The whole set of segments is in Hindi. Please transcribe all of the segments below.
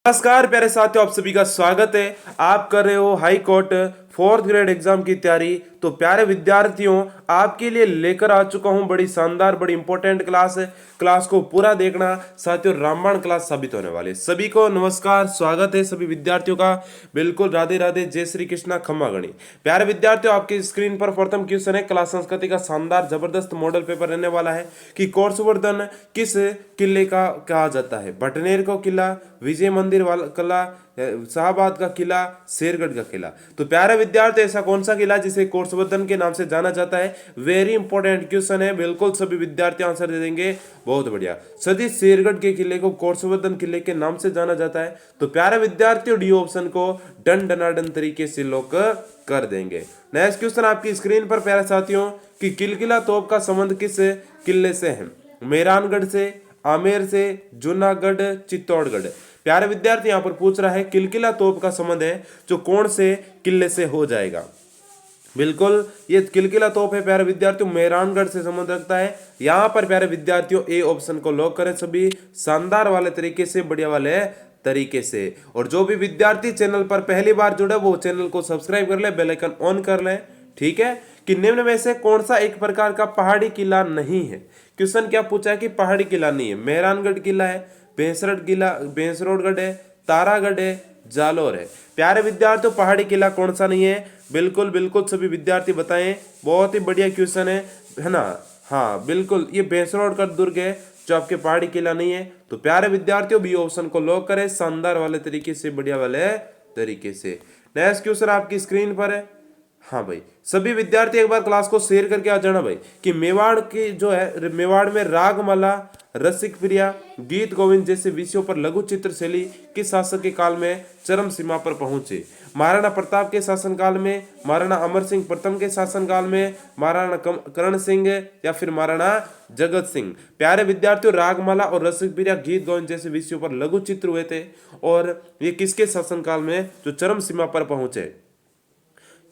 नमस्कार प्यारे साथियों, आप सभी का स्वागत है। आप कर रहे हो high court fourth grade exam की तैयारी। तो प्यारे विद्यार्थियों, आपके लिए लेकर आ चुका हूं बड़ी शानदार बड़ी इंपॉर्टेंट क्लास है। क्लास को पूरा देखना साथियों, रामबाण क्लास साबित होने वाली है। सभी को नमस्कार, स्वागत है सभी विद्यार्थियों का। बिल्कुल राधे राधे, जय श्री कृष्णा, खम्मा गणी। प्यारे विद्यार्थियों, आपकी स्क्रीन पर प्रथम क्वेश्चन है। क्लास संस्कृति का शानदार जबरदस्त मॉडल पेपर रहने वाला है कि कोर्सवर्धन किस किले का कहा जाता है? भटनेर का किला, विजय मंदिर वाला किला, शाहबाद का किला, शेरगढ़ का किला। तो प्यारे विद्यार्थी, ऐसा कौन सा किला जिसे कोर्सवर्धन के नाम से जाना जाता है? वेरी इंपॉर्टेंट क्वेश्चन है। बिल्कुल सभी विद्यार्थी आंसर दे देंगे, बहुत बढ़िया। सदी शेरगढ़ के किले को कोर्सवर्धन किले के नाम से जाना जाता है। तो प्यारे विद्यार्थियों, डी ऑप्शन को डन डनाडन तरीके से लॉक कर देंगे। नेक्स्ट क्वेश्चन आपकी स्क्रीन पर प्यारे साथियों कि किलकिला तोप का संबंध किस किले से है? मेहरानगढ़ से, आमेर से, जूनागढ़, चित्तौड़गढ़। प्यारे विद्यार्थी, यहां पर पूछ रहा है किलकिला तोप का संबंध है जो कौन से किले से हो जाएगा? बिल्कुल ये किलकिला तोप है प्यारे विद्यार्थियों, मेहरानगढ़ से संबंध रखता है। यहां पर प्यारे विद्यार्थियों ए ऑप्शन को लॉक करें सभी, शानदार वाले तरीके से, बढ़िया वाले तरीके से। और जो भी विद्यार्थी चैनल पर पहली बार जुड़े वो चैनल को सब्सक्राइब कर ले, बेल आइकन ऑन कर ले। ठीक है कि निम्न में से कौन सा एक प्रकार का पहाड़ी किला नहीं है? क्वेश्चन क्या पूछा है कि पहाड़ी किला नहीं है। मेहरानगढ़ किला है, बेंसरोडगढ़ है, तारागढ़ है, जालोर है। प्यारे विद्यार्थियों, पहाड़ी किला कौन सा नहीं है? बिल्कुल बिल्कुल सभी विद्यार्थी बताएं। बहुत ही बढ़िया क्वेश्चन है ना? हाँ बिल्कुल, ये बेंसरोडगढ़ दुर्ग है जो आपके पहाड़ी किला नहीं है। तो प्यारे विद्यार्थियों, बी ऑप्शन को लॉक करें, शानदार वाले तरीके से, बढ़िया वाले तरीके से। नेक्स्ट क्वेश्चन आपकी स्क्रीन पर है। हाँ भाई, सभी विद्यार्थी एक बार क्लास को शेयर करके आ जाना भाई कि मेवाड़ की जो है, मेवाड़ में रागमाला, रसिक प्रिया, गीत गोविंद जैसे विषयों पर लघु चित्र शैली किस शासक के काल में चरम सीमा पर पहुंचे? महाराणा प्रताप के शासनकाल में, महाराणा अमर सिंह प्रथम के शासनकाल में, महाराणा करण सिंह या फिर महाराणा जगत सिंह? प्यारे विद्यार्थियों, रागमाला और रसिक प्रिया, गीत गोविंद जैसे विषयों पर लघु चित्र हुए थे और ये किसके शासनकाल में जो चरम सीमा पर पहुंचे?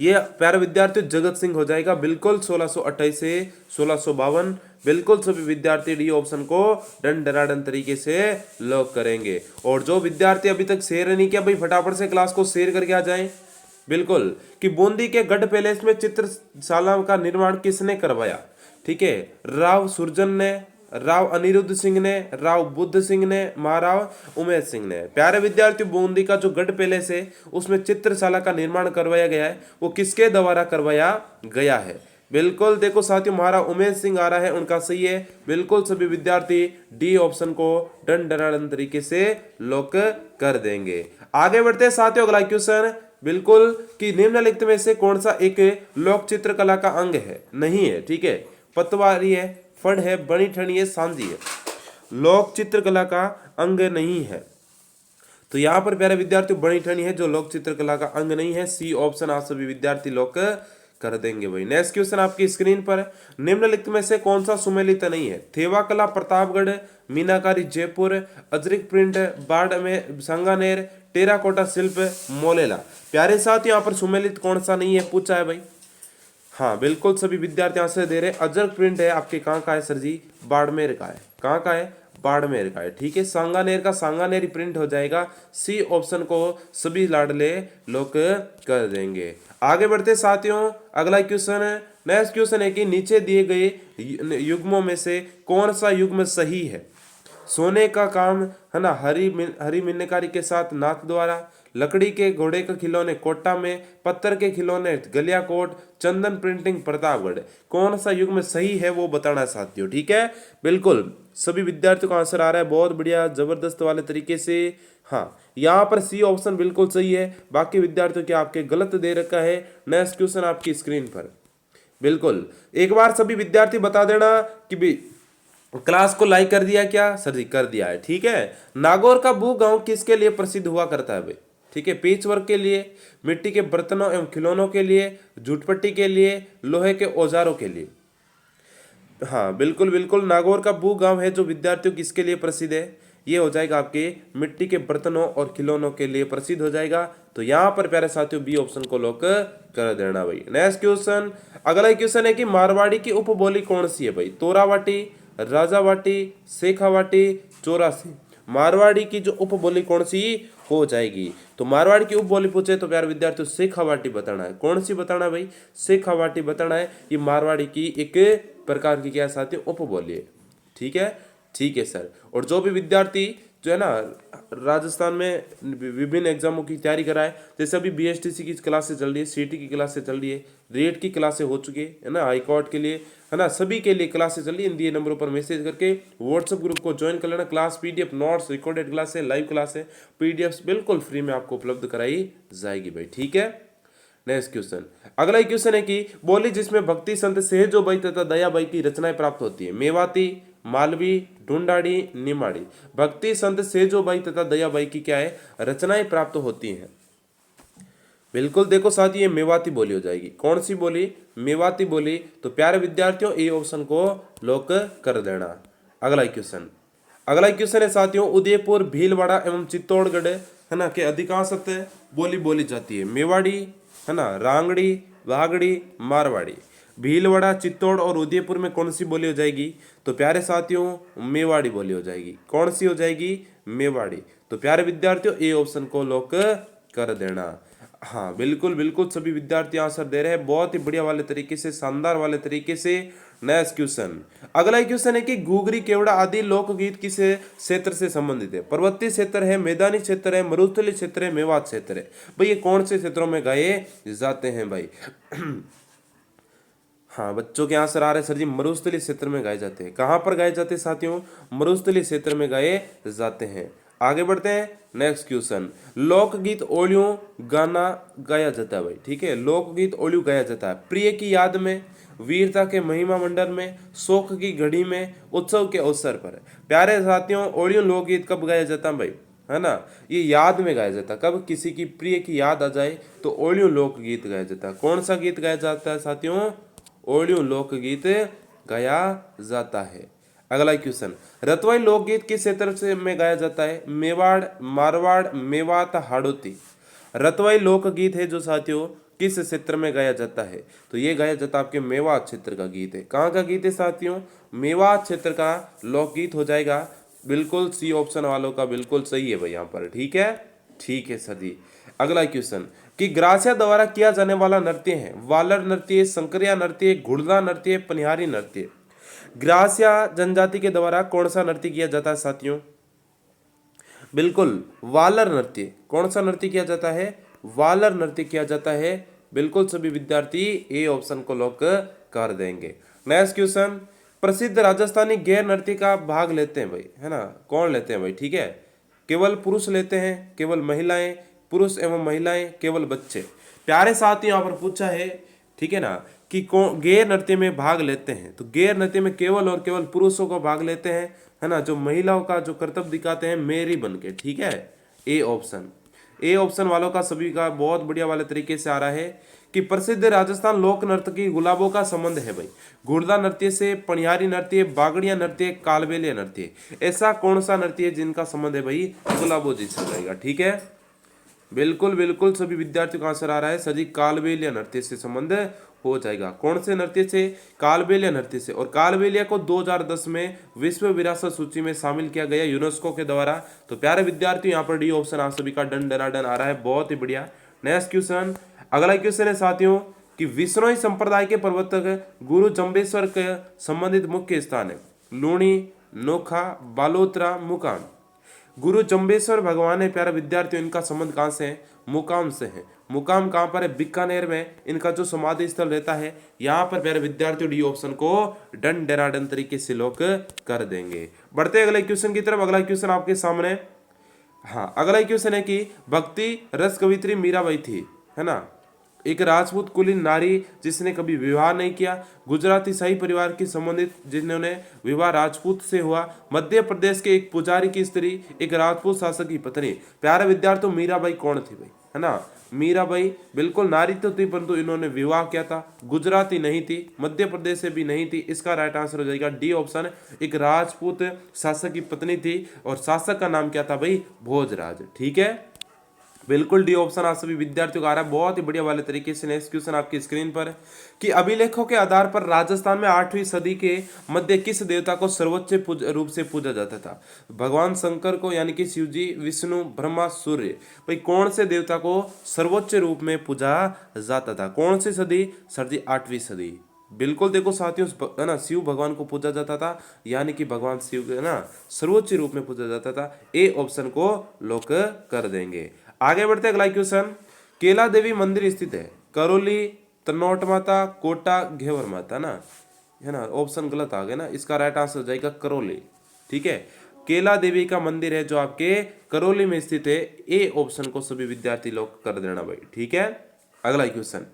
ये प्यारे विद्यार्थियों जगत सिंह हो जाएगा। बिल्कुल 1628 से 1652। बिल्कुल सभी विद्यार्थी डी ऑप्शन को डन डराडन तरीके से लॉक करेंगे। और जो विद्यार्थी अभी तक शेयर नहीं किया भाई, फटाफट से क्लास को शेयर करके आ जाएं। बिल्कुल कि बूंदी के गढ़ पैलेस में चित्रशाला का निर्माण किसने करवाया? ठीक है, राव सुरजन ने, राव अनिरुद्ध सिंह ने, राव बुद्ध सिंह ने, महाराव उमेश सिंह ने। प्यारे विद्यार्थी, बूंदी का जो गढ़ पैलेस है उसमें चित्रशाला का निर्माण करवाया गया है, वो किसके द्वारा करवाया गया है? बिल्कुल देखो साथियों, महाराव उमेश सिंह आ रहा है, उनका सही है। बिल्कुल सभी विद्यार्थी डी ऑप्शन को डन डनाडन तरीके से लॉक कर देंगे। आगे बढ़ते हैं साथियों, अगला क्वेश्चन बिल्कुल कि निम्नलिखित में से कौन सा एक लोक चित्रकला का अंग है? नहीं है। ठीक है, पतवारी है, फड़ है, बनी ठनी है, सांझी है। लोक चित्रकला का अंग नहीं है। तो यहां पर प्यारे विद्यार्थी बनी ठनी है जो लोक चित्रकला का अंग नहीं है। सी ऑप्शन आप सभी विद्यार्थी लॉक कर देंगे भाई। नेक्स्ट क्वेश्चन आपकी स्क्रीन पर, निम्नलिखित में से कौन सा सुमेलित नहीं है? थेवा कला प्रतापगढ़, मीनाकारी जयपुर, अजरक प्रिंट बाड़मेर सांगानेर, टेराकोटा शिल्प मोलेला। प्यारे साथ यहाँ पर सुमेलित कौन सा नहीं है पूछा है भाई। हाँ बिल्कुल सभी विद्यार्थी आंसर दे रहे हैं। अजरक प्रिंट है आपके कहाँ का है सर जी? बाड़मेर का है। कहाँ का है? बाड़मेर का है। ठीक है, सांगानेर का सांगानेरी प्रिंट हो जाएगा। सी ऑप्शन को सभी लाडले लोग कर देंगे। आगे बढ़ते साथियों, अगला क्वेश्चन है। नेक्स्ट क्वेश्चन है कि नीचे दिए गए युग्मों में से कौन सा युग्म सही है? सोने का काम है ना, हरी मीनाकारी के साथ नाथ द्वारा, लकड़ी के घोड़े के खिलौने कोटा में, पत्थर के खिलौने गलियाकोट, चंदन प्रिंटिंग प्रतापगढ़। कौन सा युग में सही है वो बताना साथियों। ठीक है, बिल्कुल सभी विद्यार्थियों का आंसर आ रहा है बहुत बढ़िया जबरदस्त वाले तरीके से। हाँ, यहाँ पर सी ऑप्शन बिल्कुल सही है, बाकी विद्यार्थियों के आपके गलत दे रखा है। नेक्स्ट क्वेश्चन आपकी स्क्रीन पर, बिल्कुल एक बार सभी विद्यार्थी बता देना कि क्लास को लाइक कर दिया क्या? सर जी कर दिया है। ठीक है, नागौर का बू गांव किसके लिए प्रसिद्ध हुआ करता है भाई? ठीक है, पेच वर्क के लिए, मिट्टी के बर्तनों एवं खिलौनों के लिए, जूटपट्टी के लिए, लोहे के औजारों के लिए। हाँ बिल्कुल बिल्कुल, नागौर का बू गांव है जो विद्यार्थियों किसके लिए प्रसिद्ध है? ये हो जाएगा आपके मिट्टी के बर्तनों और खिलौनों के लिए प्रसिद्ध हो जाएगा। तो यहाँ पर प्यारे साथियों बी ऑप्शन को लॉक कर देना भाई। नेक्स्ट क्वेश्चन, अगला क्वेश्चन है कि मारवाड़ी की उपबोली कौन सी है भाई? तोरावाटी, राजावाटी, शेखावाटी, चौरासी। मारवाड़ी की जो उपबोली कौन सी हो जाएगी। तो मारवाड़ी की उपबोली पूछे तो प्यारे विद्यार्थियों शेखावाटी बताना है। कौन सी बताना है भाई, शेखावाटी बताना है। ये मारवाड़ी की एक प्रकार की क्या साथियों उपबोली है। ठीक है, ठीक है सर। और जो भी विद्यार्थी जो है ना राजस्थान में विभिन्न एग्जामों की तैयारी कराए, जैसे अभी बीएसटीसी की क्लासेस चल रही है, सीटी की क्लासेस चल रही है, रेट की क्लासेस हो चुकी है ना, हाई कोर्ट के लिए है ना, सभी के लिए क्लासेस चल रही है। दिए नंबरों पर मैसेज करके व्हाट्सएप ग्रुप को ज्वाइन कर लेना। Class PDF notes recorded class है, लाइव क्लास है, पीडीएफ बिल्कुल फ्री में आपको उपलब्ध कराई जाएगी भाई। ठीक है, नेक्स्ट क्वेश्चन। अगला क्वेश्चन है कि बोली जिसमें भक्ति संत सेहजोबाई तथा दयाबाई की रचनाएं प्राप्त होती है। मेवाती, मालवी, ढूंढाड़ी, निमाड़ी। भक्ति संत सेहजोबाई तथा दयाबाई की क्या है रचनाएं प्राप्त होती हैं। बिल्कुल देखो साथ ये मेवाती बोली हो जाएगी। कौन सी बोली, मेवाती बोली। तो प्यारे विद्यार्थियों ए ऑप्शन को लॉक कर देना। अगला क्वेश्चन, अगला क्वेश्चन है साथियों उदयपुर, भीलवाड़ा एवं चित्तौड़गढ़ है ना के अधिकांशतः बोली बोली जाती है। मेवाड़ी है ना, रांगड़ी, वागड़ी, मारवाड़ी। भीलवाड़ा, चित्तौड़ और उदयपुर में कौन सी बोली हो जाएगी। तो प्यारे साथियों मेवाड़ी बोली हो जाएगी। कौन सी हो जाएगी, मेवाड़ी। तो प्यारे विद्यार्थियों ए ऑप्शन को लॉक कर देना। हाँ बिल्कुल बिल्कुल सभी विद्यार्थी आंसर दे रहे हैं बहुत ही बढ़िया वाले तरीके से, शानदार वाले तरीके से। नेक्स्ट क्वेश्चन, अगला क्वेश्चन है कि घुघरी, केवड़ा आदि लोकगीत किस क्षेत्र से संबंधित है। पर्वतीय क्षेत्र है, मैदानी क्षेत्र है, मरुस्थलीय क्षेत्र है, मेवात क्षेत्र है। भाई ये कौन से क्षेत्रों में गाए जाते हैं भाई। हाँ बच्चों के आंसर आ रहे सर जी, मरुस्थलीय क्षेत्र में गाए जाते हैं। कहाँ पर गाए जाते हैं साथियों, मरुस्थलीय क्षेत्र में गाए जाते हैं। आगे बढ़ते हैं, नेक्स्ट क्वेश्चन। लोकगीत ओलियों गाना गाया जाता है भाई। ठीक है, लोकगीत ओलियों गाया जाता है प्रिय की याद में, वीरता के महिमा मंडल में, शोक की घड़ी में, उत्सव के अवसर पर। प्यारे साथियों ओलियों लोकगीत कब गाया जाता है भाई, है ना, ये याद में गाया जाता है। कब किसी की प्रिय की याद आ जाए तो ओलियों लोकगीत गाया जाता है। कौन सा गीत गाया जाता है साथियों, ओलियों लोकगीत गाया जाता है। अगला क्वेश्चन, रतवाई लोकगीत किस क्षेत्र से में गाया जाता है। मेवाड़, मारवाड़, मेवात, हाड़ौती। रतवाई लोकगीत है जो साथियों किस क्षेत्र में गाया जाता है। तो ये गाया जाता है आपके मेवात क्षेत्र का गीत है। कहाँ का गीत है साथियों, मेवात क्षेत्र का लोकगीत हो जाएगा। बिल्कुल सी ऑप्शन वालों का बिल्कुल सही है भाई यहाँ पर। ठीक है, ठीक है सर जी। अगला क्वेश्चन कि ग्रासिया द्वारा किया जाने वाला नृत्य है। वालर नृत्य, संकरिया नृत्य, घुड़दा नृत्य, पनिहारी नृत्य। ग्रासिया जनजाति के द्वारा कौन सा नृत्य किया जाता है साथियों, बिल्कुल वालर नृत्य। कौन सा नृत्य किया जाता है, वालर नृत्य किया जाता है। बिल्कुल सभी विद्यार्थी ए ऑप्शन को लॉक कर देंगे। नेक्स्ट क्वेश्चन, प्रसिद्ध राजस्थानी गैर नृत्य का भाग लेते हैं भाई, है ना, कौन लेते हैं भाई। ठीक है, केवल पुरुष लेते हैं, केवल महिलाएं, पुरुष एवं महिलाएं, केवल बच्चे। प्यारे साथी यहाँ पर पूछा है, ठीक है ना, कि कौन गैर नृत्य में भाग लेते हैं। तो गैर नृत्य में केवल और केवल पुरुषों को भाग लेते हैं, है ना, जो महिलाओं का जो कर्तव्य दिखाते हैं मेरी बन के। ठीक है, ए ऑप्शन, ए ऑप्शन वालों का सभी का बहुत बढ़िया वाले तरीके से आ रहा है कि प्रसिद्ध राजस्थान लोक नृत्य की गुलाबों का संबंध है भाई। घुड़दा नृत्य से, पनिहारी नृत्य, बागड़िया नृत्य, कालबेलिया नृत्य। ऐसा कौन सा नृत्य है जिनका संबंध है भाई गुलाबों जी से जाएगा। ठीक है, बिल्कुल बिल्कुल सभी विद्यार्थियों का आंसर आ रहा है सर जी, कालबेलिया नृत्य से संबंध हो जाएगा। कौन से नृत्य से, कालबेलिया नृत्य से। और कालबेलिया को 2010 में विश्व विरासत सूची में शामिल किया गया यूनेस्को के द्वारा। तो प्यारे विद्यार्थियों यहाँ पर डी ऑप्शन आप सभी का डन डनाडन आ रहा है, बहुत ही बढ़िया। नेक्स्ट क्वेश्चन, अगला क्वेश्चन है साथियों कि विश्नोई संप्रदाय के प्रवर्तक गुरु जम्बेश्वर के संबंधित मुख्य स्थान है। लूणी, नोखा, बालोतरा, मुकाम। गुरु जम्बेश्वर भगवान है प्यारे विद्यार्थियों, इनका संबंध कहाँ से है, मुकाम से है। मुकाम कहाँ पर है, बीकानेर में इनका जो समाधि स्थल रहता है। यहाँ पर प्यारे विद्यार्थियों डी ऑप्शन को डन डनाडन तरीके से लॉक कर देंगे। बढ़ते हैं अगले क्वेश्चन की तरफ। अगला क्वेश्चन आपके सामने, हाँ अगला क्वेश्चन है कि भक्ति रस कवित्री मीराबाई थी, है ना, एक राजपूत कुलीन नारी जिसने कभी विवाह नहीं किया, गुजराती शाही परिवार की संबंधित जिन्होंने विवाह राजपूत से हुआ, मध्य प्रदेश के एक पुजारी की स्त्री, एक राजपूत शासक की पत्नी। प्यारे विद्यार्थियों मीराबाई कौन थी भाई, है ना, मीराबाई बिल्कुल नारी तो थी परंतु इन्होंने विवाह किया था। गुजराती नहीं थी, मध्य प्रदेश से भी नहीं थी। इसका राइट आंसर हो जाएगा डी ऑप्शन, एक राजपूत शासक की पत्नी थी और शासक का नाम क्या था भाई, भोजराज। ठीक है, बिल्कुल डी ऑप्शन आप सभी विद्यार्थियों को आ रहा है बहुत ही बढ़िया वाले तरीके से। नेक्स्ट क्वेश्चन आपकी स्क्रीन पर कि अभिलेखों के आधार पर राजस्थान में 8वीं सदी के मध्य किस देवता को सर्वोच्च रूप से पूजा जाता था? भगवान शंकर को यानी कि शिव जी, विष्णु, ब्रह्मा, सूर्य। भाई कौन से देवता को सर्वोच्च रूप में पूजा जाता था? कौन सी सदी? सर जी 8वीं सदी। बिल्कुल देखो साथियों, है ना, शिव भगवान को पूजा जाता था, यानी कि भगवान शिव है ना सर्वोच्च रूप में पूजा जाता था। ए ऑप्शन को लॉक कर देंगे। आगे बढ़ते हैं, अगला क्वेश्चन। केला देवी मंदिर स्थित है करौली, तनोट माता, कोटा, घेवर माता ना, है ना, ऑप्शन गलत आ गया ना, इसका राइट आंसर हो जाएगा करौली। ठीक है, केला देवी का मंदिर है जो आपके करौली में स्थित है। ए ऑप्शन को सभी विद्यार्थी लोग कर देना भाई। ठीक है, अगला क्वेश्चन।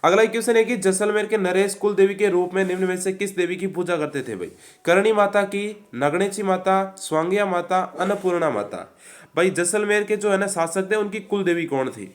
अगला क्वेश्चन है कि जैसलमेर के नरेश कुल देवी के रूप में निम्न में से किस देवी की पूजा करते थे भाई? करणी माता की, नगणेची माता, स्वांगिया माता, अन्नपूर्णा माता। भाई जैसलमेर के जो है ना शासक थे उनकी कुल देवी कौन थी?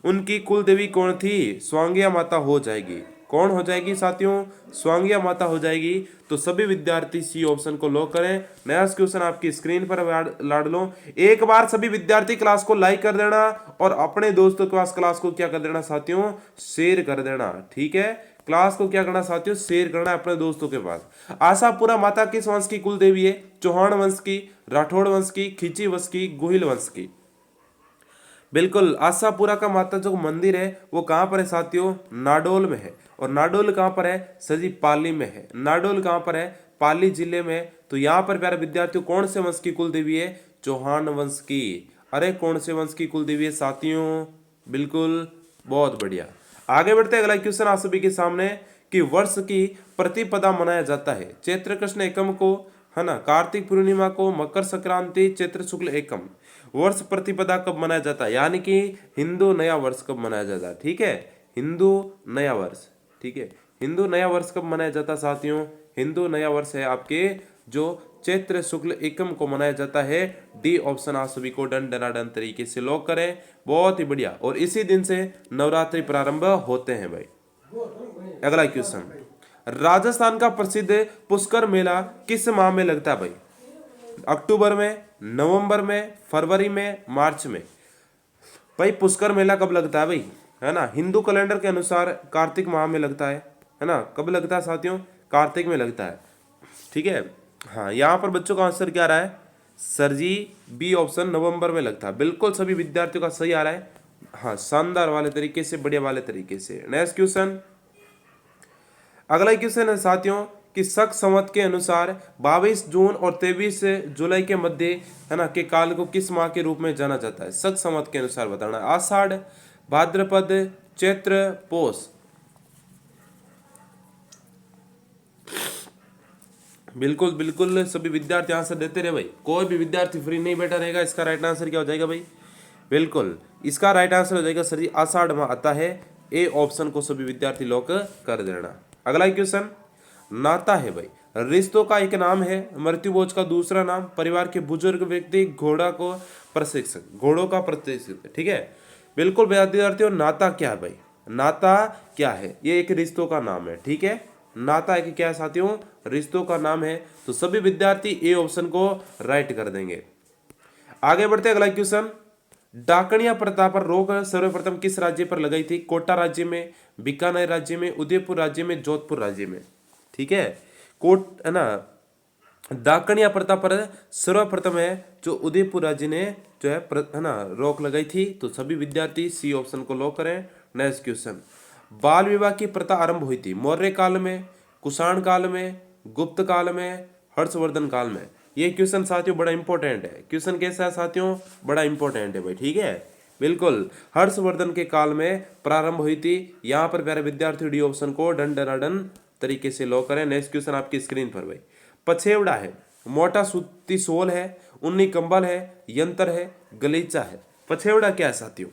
उनकी कुल देवी कौन थी? स्वांगिया माता हो जाएगी। कौन हो जाएगी साथियों? स्वांगिया माता हो जाएगी। तो सभी विद्यार्थी सी ऑप्शन को लॉक करें। नया क्वेश्चन आपकी स्क्रीन पर लाडलो। एक बार सभी विद्यार्थी क्लास को लाइक कर देना और अपने दोस्तों के पास क्लास को क्या कर देना साथियों? शेयर कर देना। ठीक है, क्लास को क्या करना साथियों? शेयर करना है अपने दोस्तों के पास। आशापुरा माता किस वंश की कुल देवी है? चौहान वंश की, राठौड़ वंश की, खिची वंश की, गोहिल वंश की। बिल्कुल, आशापुरा का माता जो मंदिर है वो कहाँ पर है साथियों? नाडोल में है। और नाडोल कहाँ पर है? सर जी पाली में है। नाडोल कहाँ पर है? पाली जिले में। तो यहाँ पर प्यारे विद्यार्थियों कौन से वंश की कुल देवी है? चौहान वंश की। अरे कौन से वंश की कुल देवी है साथियों? बिल्कुल, बहुत बढ़िया। आगे बढ़ते हैं, अगला क्वेश्चन आप सभी के सामने कि वर्ष की प्रतिपदा मनाया जाता है चैत्र कृष्ण एकम को, है ना, कार्तिक पूर्णिमा को, मकर संक्रांति, चैत्र शुक्ल एकम। वर्ष प्रतिपदा कब मनाया जाता है? यानी कि हिंदू नया वर्ष कब मनाया जाता है? ठीक है, हिंदू नया वर्ष। ठीक है, हिंदू नया वर्ष कब मनाया जाता है साथियों? हिंदू नया वर्ष है आपके जो चैत्र शुक्ल एकम को मनाया जाता है। डी ऑप्शन आप सभी को डन डनाडन तरीके से लॉक करें। बहुत ही बढ़िया। और इसी दिन से नवरात्रि प्रारंभ होते हैं भाई। अगला क्वेश्चन, राजस्थान का प्रसिद्ध पुष्कर मेला किस माह में लगता है भाई? अक्टूबर में, नवंबर में, फरवरी में, मार्च में। भाई पुष्कर मेला कब लगता है भाई? है ना, हिंदू कैलेंडर के अनुसार कार्तिक माह में लगता है ना। कब लगता है साथियों? कार्तिक में लगता है। ठीक है, हाँ, यहाँ पर बच्चों का आंसर क्या आ रहा है? सर जी बी ऑप्शन नवंबर में लगता है। बिल्कुल सभी विद्यार्थियों का सही आ रहा है। हाँ, शानदार वाले तरीके से, बढ़िया वाले तरीके से। नेक्स्ट क्वेश्चन, अगला क्वेश्चन है साथियों कि शक संवत के अनुसार 22 जून और 23 जुलाई के मध्य, है ना, के काल को किस माह के रूप में जाना जाता है? शक संवत के अनुसार बताना। आषाढ़, भाद्रपद, चैत्र, पोष। बिल्कुल बिल्कुल सभी विद्यार्थी आंसर देते रहे भाई, कोई भी विद्यार्थी फ्री नहीं बैठा रहेगा। इसका राइट आंसर क्या हो जाएगा भाई? बिल्कुल, इसका राइट आंसर हो जाएगा सर जी आषाढ़ माह आता है। ए ऑप्शन को सभी विद्यार्थी लॉक कर देना। अगला क्वेश्चन, नाता है भाई रिश्तों का एक नाम है, मृत्युभोज का दूसरा नाम, परिवार के बुजुर्ग व्यक्ति, घोड़ा को प्रशिक्षक, घोड़ों का प्रशिक्षक। ठीक है, बिल्कुल विद्यार्थियों, नाता क्या है भाई? नाता क्या है? ये एक रिश्तों का नाम है। ठीक है, नाता एक क्या है साथियों? रिश्तों का नाम है। तो सभी विद्यार्थी ए ऑप्शन को राइट कर देंगे। आगे बढ़ते अगला क्वेश्चन, डाकणिया प्रथा पर रोक सर्वप्रथम किस राज्य पर लगाई थी? कोटा राज्य में, बीकानेर राज्य में, उदयपुर राज्य में, जोधपुर राज्य में। ठीक है, कोट, है ना, डाकणिया प्रथा पर सर्वप्रथम है जो उदयपुर राज्य ने जो है ना रोक लगाई थी। तो सभी विद्यार्थी सी ऑप्शन को लॉक करें। नेक्स्ट क्वेश्चन, बाल विवाह की प्रथा आरंभ हुई थी मौर्य काल में, कुषाण काल में, गुप्त काल में, हर्षवर्धन काल में। ये क्वेश्चन साथियों बड़ा इंपॉर्टेंट है। क्वेश्चन कैसा है साथियों? बड़ा इंपॉर्टेंट है भाई। ठीक है, बिल्कुल हर्षवर्धन के काल में प्रारंभ हुई थी। यहाँ पर प्यारे विद्यार्थी डी ऑप्शन को डन डनाडन तरीके से लॉक करें। नेक्स्ट क्वेश्चन आपकी स्क्रीन पर भाई, पछेवड़ा है, मोटा सूती सोल है, उन्नी कंबल है, यंत्र है, गलीचा है। पछेवड़ा क्या है साथियों?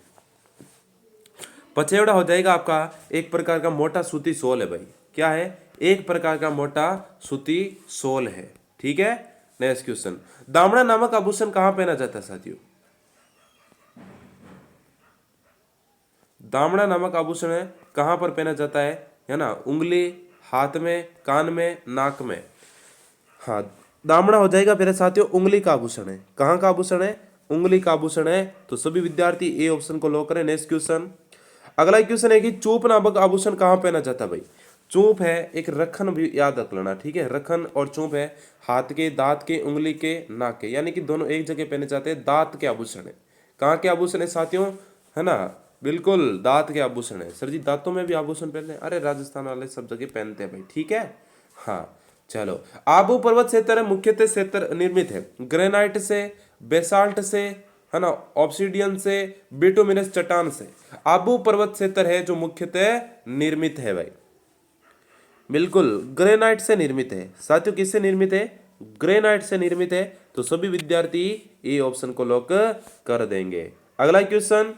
पछेवड़ा हो जाएगा आपका एक प्रकार का मोटा सूती सोल है भाई। क्या है? एक प्रकार का मोटा सूती सोल है। ठीक है, नेक्स्ट क्वेश्चन, दामड़ा नामक आभूषण कहां पहना जाता है साथियों? दामड़ा नामक आभूषण है कहां पर पहना जाता है ना? उंगली, हाथ में, कान में, नाक में। हाँ, दामड़ा हो जाएगा मेरे साथियों उंगली का आभूषण है। कहाँ का आभूषण है? उंगली का आभूषण है, तो सभी विद्यार्थी ए ऑप्शन को लॉक करें। नेक्स्ट क्वेश्चन, अगला क्वेश्चन है कि चूप नामक आभूषण कहाँ पहना जाता है भाई। चूप है एक रखन, भी याद रख लेना, ठीक है। रखन और चूप है हाथ के, दांत के, उंगली के, नाक के, यानी कि दोनों एक जगह पहने जाते हैं। दांत के आभूषण है, कहाँ के आभूषण है साथियों, है ना, बिल्कुल दांत के आभूषण है। सर जी दांतों में भी आभूषण पहनते हैं, अरे राजस्थान वाले सब जगह पहनते हैं भाई, ठीक है। हाँ चलो, आबू पर्वत क्षेत्र मुख्यतः क्षेत्र निर्मित है ग्रेनाइट से, बेसाल्ट से, है ना, ऑब्सीडियन से, बिटुमिनस चट्टान से। आबू पर्वत क्षेत्र है जो मुख्यतः निर्मित है भाई, बिल्कुल ग्रेनाइट से निर्मित है। साथियों किससे निर्मित है, ग्रेनाइट से निर्मित है, तो सभी विद्यार्थी ए ऑप्शन को लॉक कर देंगे। अगला क्वेश्चन,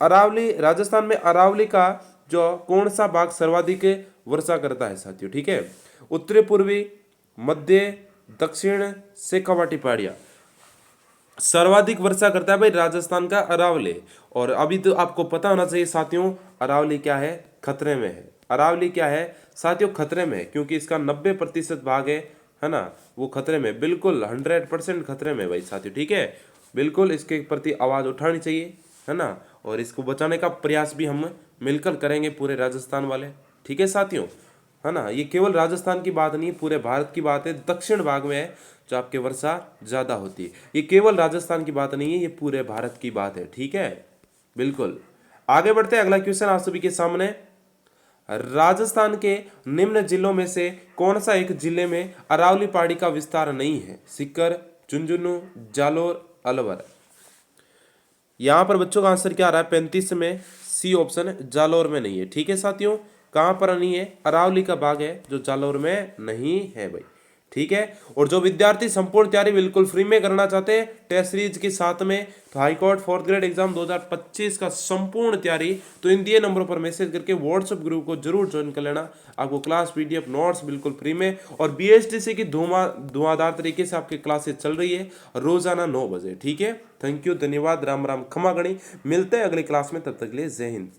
अरावली, राजस्थान में अरावली का जो कौन सा भाग सर्वाधिक वर्षा करता है साथियों, ठीक है। उत्तरी पूर्वी, मध्य, दक्षिण, शेखावाटी पहाड़ियां। सर्वाधिक वर्षा करता है भाई राजस्थान का अरावली। और अभी तो आपको पता होना चाहिए साथियों, अरावली क्या है, खतरे में है। अरावली क्या है साथियों, खतरे में है, क्योंकि इसका 90% भाग है ना, वो खतरे में, बिल्कुल 100% खतरे में भाई साथियों, ठीक है। बिल्कुल इसके प्रति आवाज उठानी चाहिए, है ना, और इसको बचाने का प्रयास भी हम मिलकर करेंगे पूरे राजस्थान वाले, ठीक है साथियों, है ना। ये केवल राजस्थान की बात नहीं, पूरे भारत की बात है। दक्षिण भाग में है जो आपके वर्षा ज्यादा होती है, ये केवल राजस्थान की बात नहीं है, ये पूरे भारत की बात है, ठीक है। बिल्कुल आगे बढ़ते हैं, अगला क्वेश्चन आप सभी के सामने, राजस्थान के निम्न जिलों में से कौन सा एक जिले में अरावली पहाड़ी का विस्तार नहीं है। सीकर, झुंझुनू, जालोर, अलवर। यहां पर बच्चों का आंसर क्या आ रहा है, 35 में सी ऑप्शन, जालोर में नहीं है, ठीक है साथियों। कहां पर नहीं है, अरावली का भाग है जो जालोर में नहीं है भाई, ठीक है। और जो विद्यार्थी संपूर्ण तैयारी बिल्कुल फ्री में करना चाहते हैं टेस्ट सीरीज के साथ में, तो हाईकोर्ट 4th ग्रेड एग्जाम 2025 का संपूर्ण तैयारी, तो इन दिए नंबरों पर मैसेज करके व्हाट्सएप ग्रुप को जरूर ज्वाइन कर लेना। आपको क्लास पीडीएफ नोट्स बिल्कुल फ्री में, और बीएसटीसी की धुआंधार तरीके से आपकी क्लासेस चल रही है रोजाना 9 बजे, ठीक है। थैंक यू, धन्यवाद, राम राम, खमा गणी। मिलते हैं अगली क्लास में, तब तक के लिए जय हिंद।